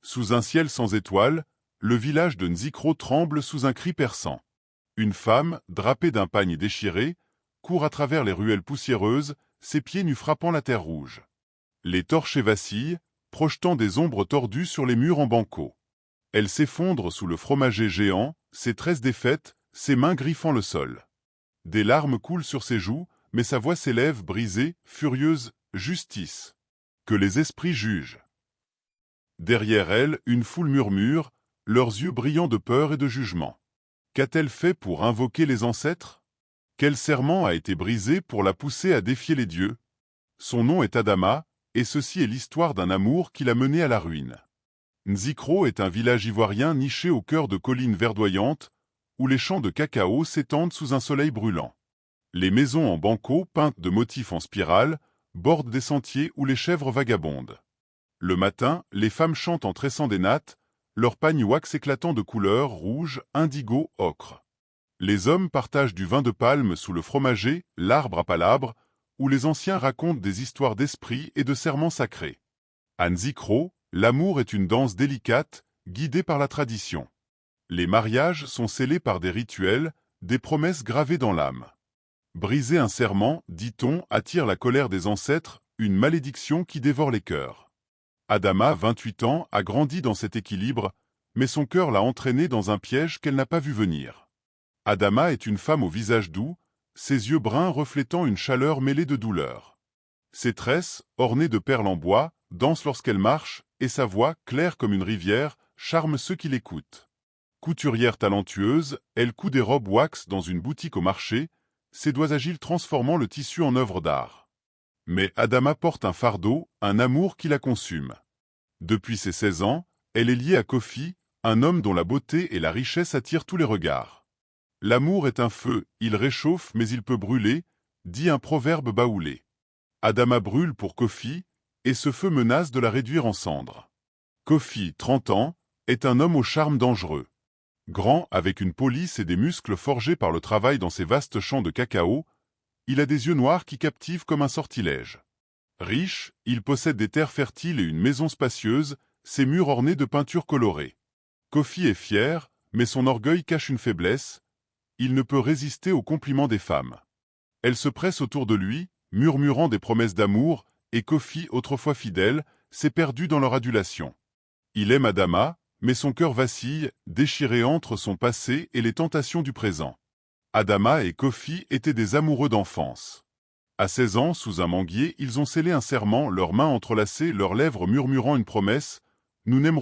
Sous un ciel sans étoiles, le village de Nzikro tremble sous un cri perçant. Une femme, drapée d'un pagne déchiré, court à travers les ruelles poussiéreuses, ses pieds nus frappant la terre rouge. Les torchers vacillent, projetant des ombres tordues sur les murs en banco. Elle s'effondre sous le fromager géant, ses tresses défaites, ses mains griffant le sol. Des larmes coulent sur ses joues, mais sa voix s'élève brisée, furieuse, « Justice ! Que les esprits jugent !» Derrière elle, une foule murmure, leurs yeux brillants de peur et de jugement. Qu'a-t-elle fait pour invoquer les ancêtres? Quel serment a été brisé pour la pousser à défier les dieux? Son nom est Adama, et ceci est l'histoire d'un amour qui l'a menée à la ruine. Nzikro est un village ivoirien niché au cœur de collines verdoyantes, où les champs de cacao s'étendent sous un soleil brûlant. Les maisons en banco, peintes de motifs en spirale, bordent des sentiers où les chèvres vagabondent. Le matin, les femmes chantent en tressant des nattes, leurs pagnes wax éclatant de couleurs rouge, indigo, ocre. Les hommes partagent du vin de palme sous le fromager, l'arbre à palabres, où les anciens racontent des histoires d'esprit et de serments sacrés. À Nzikro, l'amour est une danse délicate, guidée par la tradition. Les mariages sont scellés par des rituels, des promesses gravées dans l'âme. Briser un serment, dit-on, attire la colère des ancêtres, une malédiction qui dévore les cœurs. Adama, 28 ans, a grandi dans cet équilibre, mais son cœur l'a entraînée dans un piège qu'elle n'a pas vu venir. Adama est une femme au visage doux, ses yeux bruns reflétant une chaleur mêlée de douleur. Ses tresses, ornées de perles en bois, dansent lorsqu'elle marche, et sa voix, claire comme une rivière, charme ceux qui l'écoutent. Couturière talentueuse, elle coud des robes wax dans une boutique au marché, ses doigts agiles transformant le tissu en œuvre d'art. Mais Adama porte un fardeau, un amour qui la consume. Depuis ses 16 ans, elle est liée à Kofi, un homme dont la beauté et la richesse attirent tous les regards. L'amour est un feu, il réchauffe mais il peut brûler, dit un proverbe baoulé. Adama brûle pour Kofi, et ce feu menace de la réduire en cendres. Kofi, 30 ans, est un homme au charme dangereux. Grand, avec une peau lisse et des muscles forgés par le travail dans ses vastes champs de cacao, il a des yeux noirs qui captivent comme un sortilège. Riche, il possède des terres fertiles et une maison spacieuse, ses murs ornés de peintures colorées. Kofi est fier, mais son orgueil cache une faiblesse. Il ne peut résister aux compliments des femmes. Elles se pressent autour de lui, murmurant des promesses d'amour, et Kofi, autrefois fidèle, s'est perdu dans leur adulation. Il aime Adama, mais son cœur vacille, déchiré entre son passé et les tentations du présent. Adama et Kofi étaient des amoureux d'enfance. À 16 ans, sous un manguier, ils ont scellé un serment, leurs mains entrelacées, leurs lèvres murmurant une promesse « Nous n'aimerons